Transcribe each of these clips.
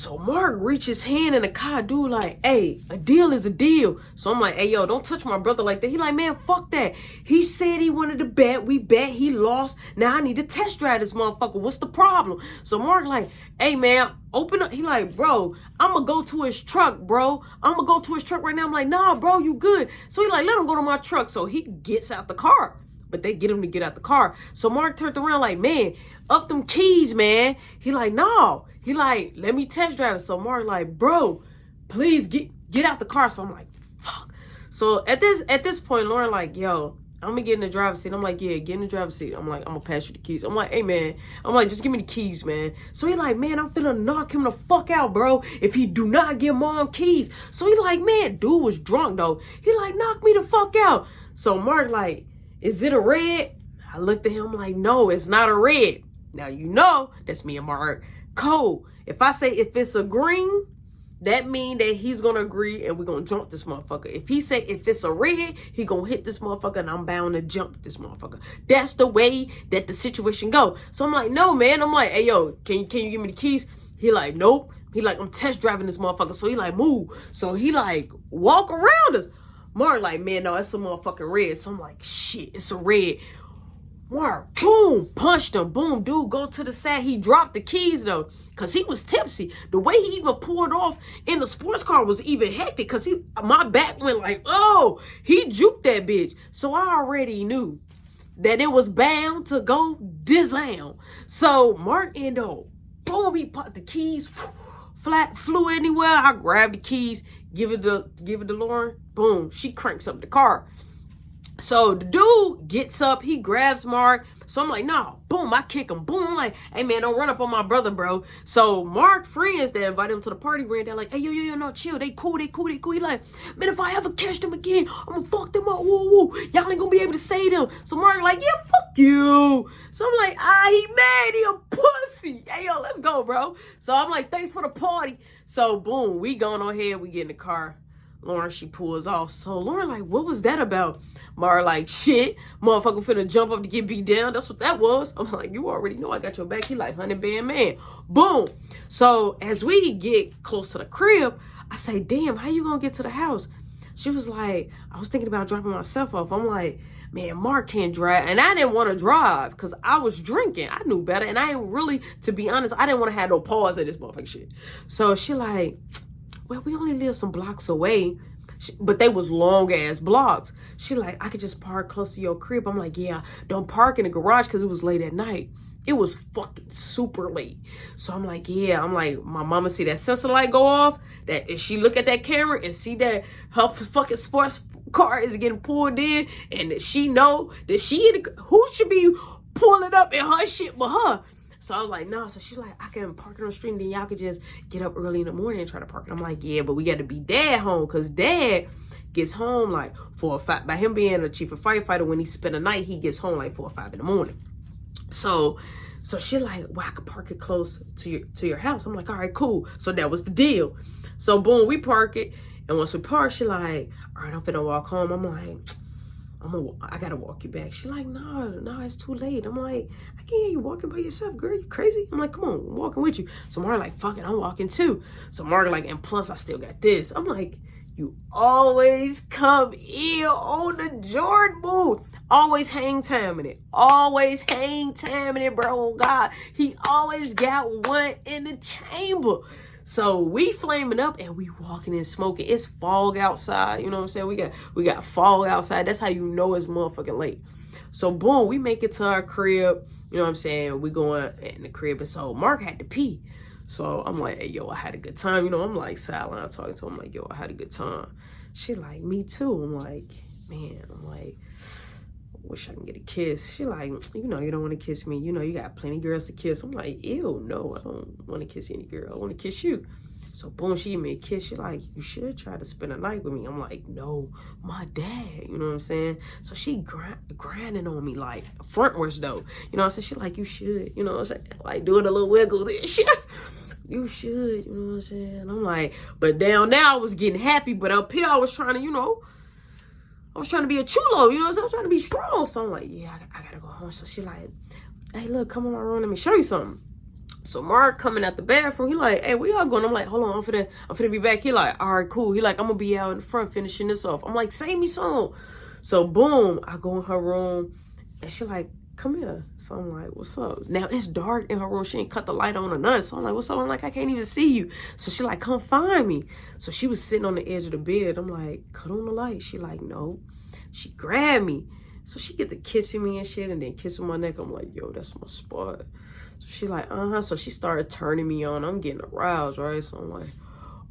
So Mark reaches his hand in the car, dude, like, hey, a deal is a deal. So I'm like, hey, yo, don't touch my brother like that. He like, man, fuck that. He said he wanted to bet. We bet. He lost. Now I need to test drive this motherfucker. What's the problem? So Mark like, hey, man, open up. He like, bro, I'm going to go to his truck, bro. I'm going to go to his truck right now. I'm like, nah, bro, you good. So he like, let him go to my truck. So he gets out the car. But they get him to get out the car. So Mark turned around like, man, up them keys, man. He like, no. He like, let me test drive it. So Mark like, bro, please get out the car. So I'm like, fuck. So at this point, Lauren like, yo, I'm gonna get in the driver's seat. I'm like, yeah, get in the driver's seat. I'm like, I'm gonna pass you the keys. I'm like, hey, man. I'm like, just give me the keys, man. So he like, man, I'm finna knock him the fuck out, bro, if he do not give mom keys. So he like, man, dude was drunk, though. He like, knock me the fuck out. So Mark like, is it a red? I looked at him like, no, it's not a red. Now, you know, that's me and Mark. Cold. If I say if it's a green, that mean that he's going to agree and we're going to jump this motherfucker. If he say if it's a red, he going to hit this motherfucker and I'm bound to jump this motherfucker. That's the way that the situation go. So I'm like, no, man. I'm like, hey, yo, can you give me the keys? He like, nope. He like, I'm test driving this motherfucker. So he like, move. So he like, walk around us. Mark like, man, no, it's a motherfucking red. So I'm like, shit, it's a red. Mark, boom, punched him. Boom, dude, go to the side. He dropped the keys, though, because he was tipsy. The way he even pulled off in the sports car was even hectic, because my back went like, oh, he juked that bitch. So I already knew that it was bound to go down. So Mark ended up, boom, he popped the keys, flew anywhere. I grabbed the keys, give it to Lauren. Boom, she cranks up the car. So the dude gets up, he grabs Mark. So I'm like, no, boom, I kick him. Boom, I'm like, hey, man, don't run up on my brother, bro. So Mark friends that invited him to the party ran down like, hey, yo, no, chill. They cool. He like, man, if I ever catch them again, I'm gonna fuck them up. Woo. Y'all ain't gonna be able to say them. So Mark like, yeah, fuck you. So I'm like, he mad. He a pussy. Hey, yo, let's go, bro. So I'm like, thanks for the party. So boom, we going on here. We get in the car. Lauren, she pulls off. So Lauren like, what was that about? Mar like, shit, motherfucker finna jump up to get beat down. That's what that was. I'm like, you already know I got your back. He like, 100 band man. Boom. So as we get close to the crib, I say, damn, how you gonna get to the house? She was like, I was thinking about dropping myself off. I'm like, man, Mark can't drive. And I didn't want to drive because I was drinking. I knew better. And I ain't really, to be honest, I didn't want to have no pause at this motherfucking shit. So she like, well, we only live some blocks away. But they was long ass blocks. She like, I could just park close to your crib. I'm like, yeah, don't park in the garage because it was late at night. It was fucking super late. So I'm like, yeah. I'm like, my mama see that sensor light go off. That if she look at that camera and see that her fucking sports car is getting pulled in, and that she know that who should be pulling up in her shit but her. So I was like, no. So she's like, I can park it on the street and then y'all could just get up early in the morning and try to park it. I'm like, yeah, but we got to be dad home because dad gets home like 4 or 5. By him being a chief of firefighter, when he spend a night, he gets home like 4 or 5 in the morning. So she like, well, I could park it close to your house. I'm like, all right, cool. So that was the deal. So boom, we park it. And once we park, she like, all right, I'm finna walk home. I'm like, I gotta walk you back. She like, no, it's too late. I'm like, I can't hear you walking by yourself, girl. You crazy? I'm like, come on, I'm walking with you. So Mark like, fuck it, I'm walking too. So Mark like, and plus I still got this. I'm like, you always come in on the Jordan move. Always hang time in it. Always hang time in it, bro. Oh God, he always got one in the chamber. So we flaming up and we walking and smoking. It's fog outside. You know what I'm saying? We got fog outside. That's how you know it's motherfucking late. So boom, we make it to our crib. You know what I'm saying? We going in the crib. And so Mark had to pee. So I'm like, hey, yo, I had a good time. You know, I'm like silent. I talking to him like, yo, I had a good time. She like, me too. I'm like, man, wish I can get a kiss. She like, you know, you don't want to kiss me. You know, you got plenty of girls to kiss. I'm like, ew, no, I don't want to kiss any girl. I want to kiss you. So boom, she gave me a kiss. She like, you should try to spend a night with me. I'm like, no, my dad. You know what I'm saying? So she grinding on me like frontwards though. You know what I'm saying? She like, you should. You know what I'm saying? Like doing a little wiggle and shit. You should. You know what I'm saying? I'm like, but down there I was getting happy. But up here I was trying to, you know, I was trying to be a chulo, you know what I'm saying? I was trying to be strong. So I'm like, yeah, I gotta go home. So she like, hey, look, come in my room. Let me show you something. So Mark coming out the bathroom, he like, hey, where y'all going? I'm like, hold on, I'm finna be back. He like, all right, cool. He like, I'm gonna be out in the front finishing this off. I'm like, save me some. So boom, I go in her room and she like, come here. So I'm like, what's up? Now it's dark in her room. She ain't cut the light on or nothing. So I'm like, what's up? I'm like, I can't even see you. So she like, come find me. So she was sitting on the edge of the bed. I'm like, cut on the light. She like, no. She grabbed me. So she get to kissing me and shit and then kissing my neck. I'm like, yo, that's my spot. So she like, So she started turning me on. I'm getting aroused, right? So I'm like,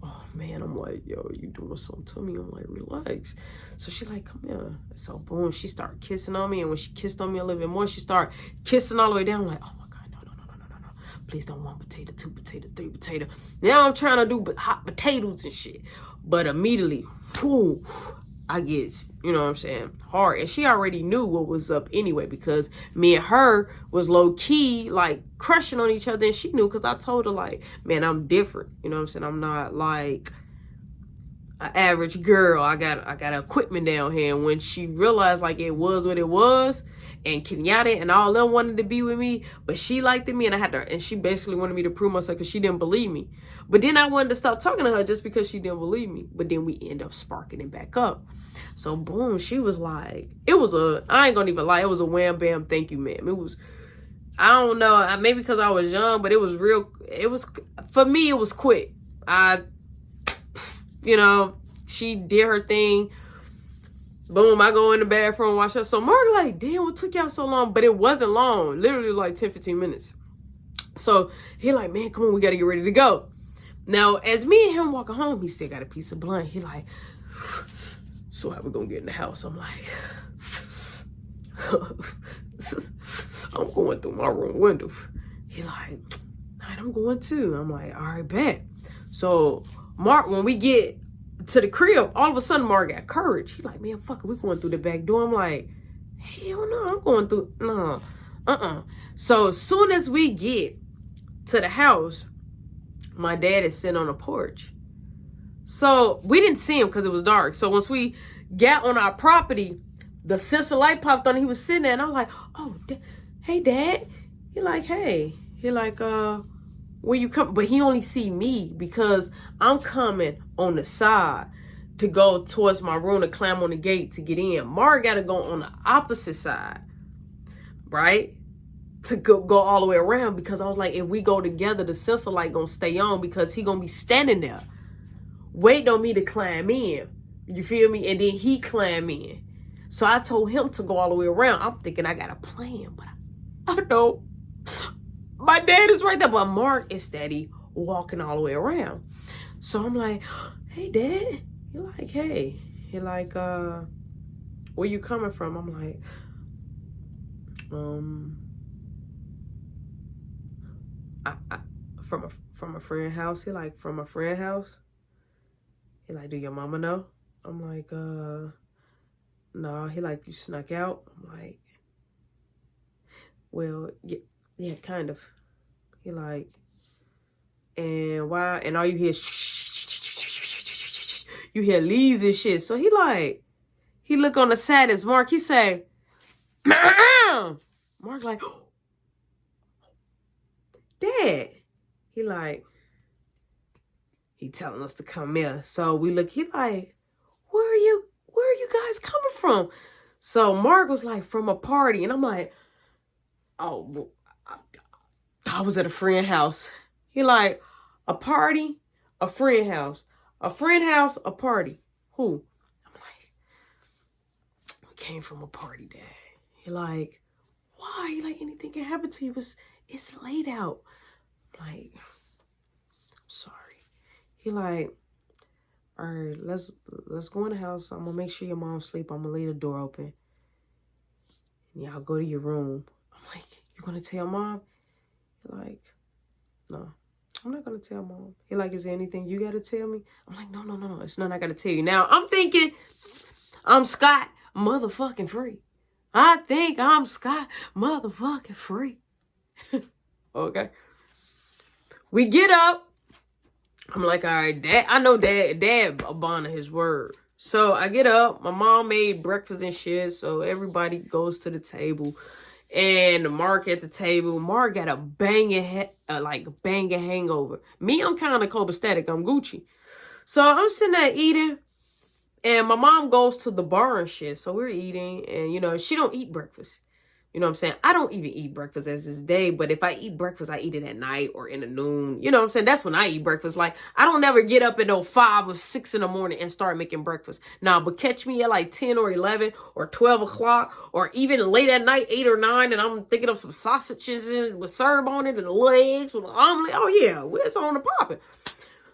oh man, I'm like, yo, you doing something to me? I'm like, relax. So she like, come here. So boom, she started kissing on me. And when she kissed on me a little bit more, she started kissing all the way down. I'm like, oh my God, no. Please don't, 1 potato, 2 potato, 3 potato. Now I'm trying to do hot potatoes and shit. But immediately, whoo, I get, you know what I'm saying, hard. And she already knew what was up anyway, because me and her was low key, like, crushing on each other. And she knew, because I told her, like, man, I'm different. You know what I'm saying? I'm not like an average girl. I got equipment down here. And when she realized, like, it was what it was, and Kenyatta and all them wanted to be with me, but she liked me, and she basically wanted me to prove myself because she didn't believe me. But then I wanted to stop talking to her just because she didn't believe me. But then we end up sparking it back up. So boom, she was like, I ain't gonna even lie, it was a wham bam thank you ma'am. It was, I don't know, maybe because I was young, but for me, it was quick. She did her thing. Boom, I go in the bathroom, wash up. So Mark like, damn, what took y'all so long? But it wasn't long, literally like 10, 15 minutes. So he like, man, come on, we gotta get ready to go. Now, as me and him walking home, he still got a piece of blunt. He like, so how we gonna get in the house? I'm like, I'm going through my room window. He like, all right, I'm going too. I'm like, all right, bet. So Mark, when we get to the crib, all of a sudden Mark got courage. He like, man, fuck it, we going through the back door. I'm like, hell no, I'm going through, no, So as soon as we get to the house, my dad is sitting on the porch. So we didn't see him because it was dark. So once we got on our property, the sensor light popped on. He was sitting there, and I'm like, "Oh, hey, Dad." He like, "Hey." He like, where you come?" But he only see me because I'm coming on the side to go towards my room to climb on the gate to get in. Mark got to go on the opposite side, right? To go all the way around, because I was like, if we go together, the sensor light gonna stay on because he gonna be standing there waiting on me to climb in. You feel me? And then he climb in. So I told him to go all the way around. I'm thinking I got a plan, but I know my dad is right there, but Mark is steady walking all the way around. So I'm like, hey, Dad. He like, hey. He like, where you coming from? I'm like, from a friend house. He like, from a friend house? He like, do your mama know? I'm like, nah. He like, you snuck out? I'm like, well, yeah, kind of. He like, and why? And all you hear is you hear leaves and shit. So he like, he look on the side as Mark. He say, Mark like, Dad. He like, he telling us to come here. So we look, he like, where are you guys coming from? So Mark was like, from a party. And I'm like, oh, I was at a friend house. He like, a party, a friend house. A friend house, a party. Who? I'm like, we came from a party, Dad. He like, why? He like, anything can happen to you. It's late out. I'm like, I'm sorry. He like, all right, let's go in the house. I'm gonna make sure your mom's asleep. I'm gonna leave the door open. And y'all go to your room. I'm like, you gonna tell Mom? He like, no, I'm not gonna tell Mom. He like, is there anything you gotta tell me? I'm like, no, it's nothing I gotta tell you. Now I'm thinking I'm Scott motherfucking free. I think I'm Scott motherfucking free. Okay. We get up. I'm like, all right, Dad. I know Dad a bond of his word. So I get up. My mom made breakfast and shit. So everybody goes to the table. And Mark at the table. Mark got a banging hangover. Me, I'm kind of copacetic. I'm Gucci. So I'm sitting there eating. And my mom goes to the bar and shit. So we're eating. And, she don't eat breakfast. You know what I'm saying? I don't even eat breakfast as this day, but if I eat breakfast, I eat it at night or in the noon. You know what I'm saying? That's when I eat breakfast. Like, I don't never get up at 5 or 6 in the morning and start making breakfast. Nah, but catch me at like 10 or 11 or 12 o'clock or even late at night, 8 or 9, and I'm thinking of some sausages with syrup on it and legs with an omelet. Oh, yeah, it's on the popping.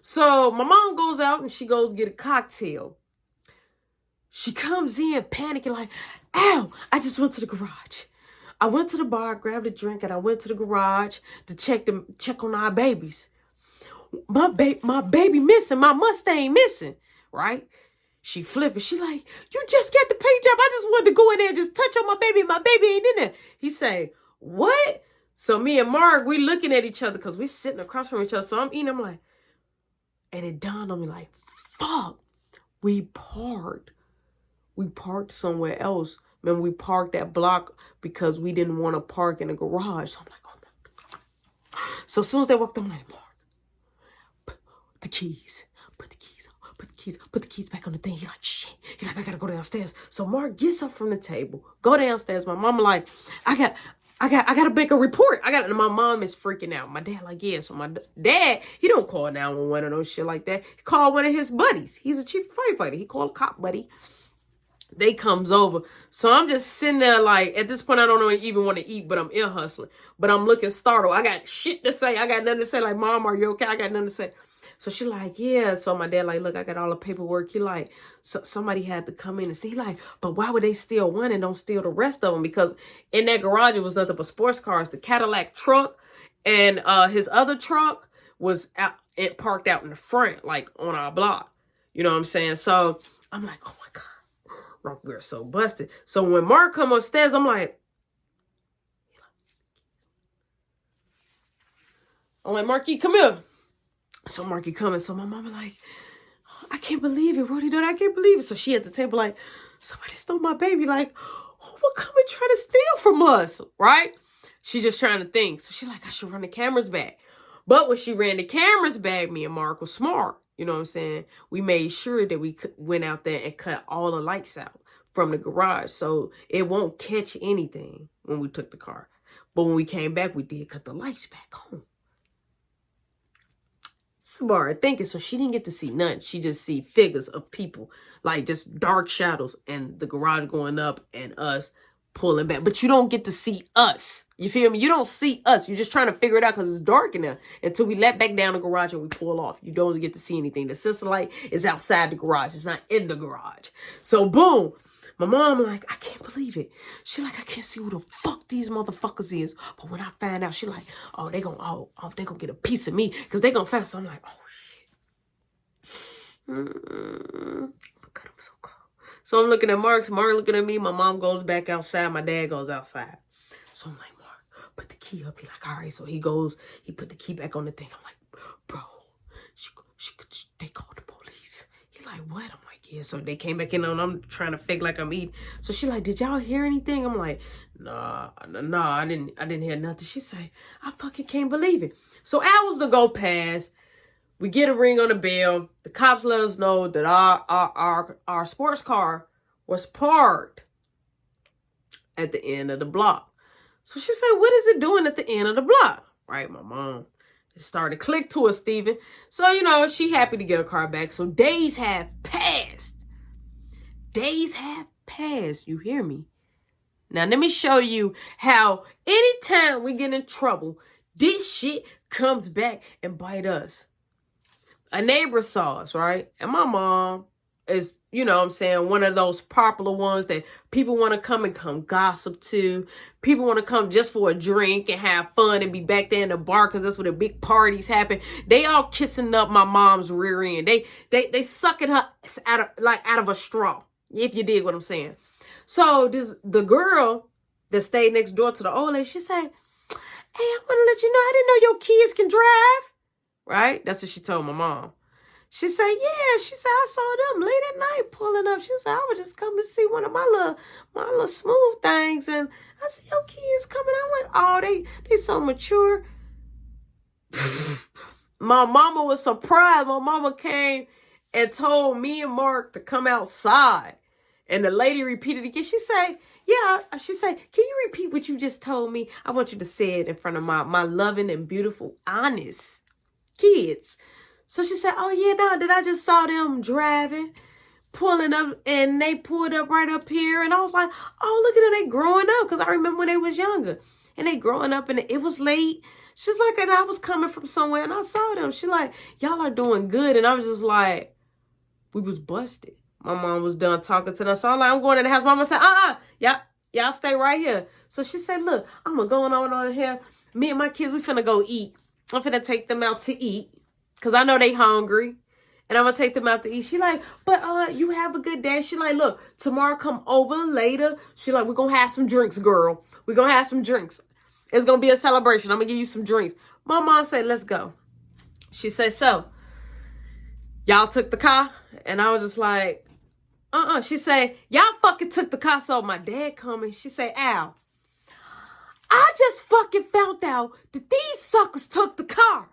So my mom goes out and she goes get a cocktail. She comes in panicking like, ow, I just went to the garage. I went to the bar, grabbed a drink, and I went to the garage to check on our babies. My baby missing, my Mustang missing, right? She flipping. She like, you just got the paint job. I just wanted to go in there and just touch on my baby. My baby ain't in there. He say, what? So me and Mark, we looking at each other because we sitting across from each other. So I'm eating. I'm like, and it dawned on me like, fuck, we parked somewhere else. Remember, we parked that block because we didn't want to park in the garage. So I'm like, oh my God. So as soon as they walked, I'm like, Mark, put the keys back on the thing. He like, shit. He's like, I gotta go downstairs. So Mark gets up from the table, go downstairs. My mama like, I gotta make a report. And my mom is freaking out. My dad like, yeah. So my dad, he don't call 911 or no shit like that. He called one of his buddies. He's a chief firefighter. He called a cop buddy. They comes over. So I'm just sitting there like, at this point, I don't even want to eat, but I'm ear hustling. But I'm looking startled. I got shit to say. I got nothing to say. Like, Mom, are you okay? I got nothing to say. So she like, yeah. So my dad like, look, I got all the paperwork. He like, so somebody had to come in and see. He like, but why would they steal one and don't steal the rest of them? Because in that garage, it was nothing but sports cars. The Cadillac truck and his other truck was parked out in the front, like on our block. You know what I'm saying? So I'm like, oh my God. We're so busted. So when Mark come upstairs, I'm like, Marky, come here. So Marky coming. So my mama like, oh, I can't believe it. What he done? I can't believe it. So she at the table like, somebody stole my baby. Like, who would come and try to steal from us? Right? She just trying to think. So she like, I should run the cameras back. But when she ran the cameras back, me and Mark was smart. You know what I'm saying? We made sure that we went out there and cut all the lights out from the garage. So it won't catch anything when we took the car. But when we came back, we did cut the lights back on. Smart thinking. So she didn't get to see none. She just see figures of people, like just dark shadows and the garage going up and us pulling back. But you don't get to see us. You feel me? You don't see us. You're just trying to figure it out because it's dark in there until we let back down the garage and we pull off. You don't get to see anything. The sister light is outside the garage. It's not in the garage. So boom. My mom like, I can't believe it. She like, I can't see who the fuck these motherfuckers is. But when I find out, she like, oh, they gonna get a piece of me because they gonna find. So I'm like, oh shit. God, I'm so cold. So I'm looking at Mark looking at me. My mom goes back outside. My dad goes outside. So I'm like, Mark, put the key up. He's like, all right. So he goes, he put the key back on the thing. I'm like, bro, they called the police. He like, what? I'm like, yeah. So they came back in and I'm trying to fake like I'm eating. So she like, did y'all hear anything? I'm like, nah, I didn't hear nothing. She say, I fucking can't believe it. So hours to go past. We get a ring on the bell. The cops let us know that our sports car was parked at the end of the block. So she said, what is it doing at the end of the block? Right, my mom. It started to click to her, Steven. So, she happy to get her car back. So days have passed. You hear me? Now, let me show you how anytime we get in trouble, this shit comes back and bite us. A neighbor saw us, right? And my mom is, one of those popular ones that people want to come gossip to. People want to come just for a drink and have fun and be back there in the bar because that's where the big parties happen. They all kissing up my mom's rear end. They sucking her out of a straw, if you dig what I'm saying. So the girl that stayed next door to the old lady, she said, hey, I want to let you know, I didn't know your kids can drive. Right? That's what she told my mom. She said, yeah. She said, I saw them late at night pulling up. She said, I was just coming to see one of my little smooth things. And I said, your kids coming. I'm like, oh, they so mature. My mama was surprised. My mama came and told me and Mark to come outside. And the lady repeated again. She said, yeah. She said, can you repeat what you just told me? I want you to say it in front of my loving and beautiful, honest kids. So she said, oh, yeah, no, that I just saw them driving, pulling up, and they pulled up right up here. And I was like, oh, look at them. They growing up. Because I remember when they was younger. And they growing up, and it was late. She's like, and I was coming from somewhere, and I saw them. She like, y'all are doing good. And I was just like, we was busted. My mom was done talking to them. So I'm like, I'm going in the house. Mama said, y'all stay right here. So she said, look, I'm going to go on here. Me and my kids, we finna go eat. I'm finna take them out to eat. Because I know they hungry. And I'm going to take them out to eat. She like, but you have a good day. She like, look, tomorrow come over later. She like, we're going to have some drinks, girl. We're going to have some drinks. It's going to be a celebration. I'm going to give you some drinks. My mom said, let's go. She said, so, y'all took the car? And I was just like, She said, y'all fucking took the car. So my dad coming. She said, Al, I just fucking found out that these suckers took the car.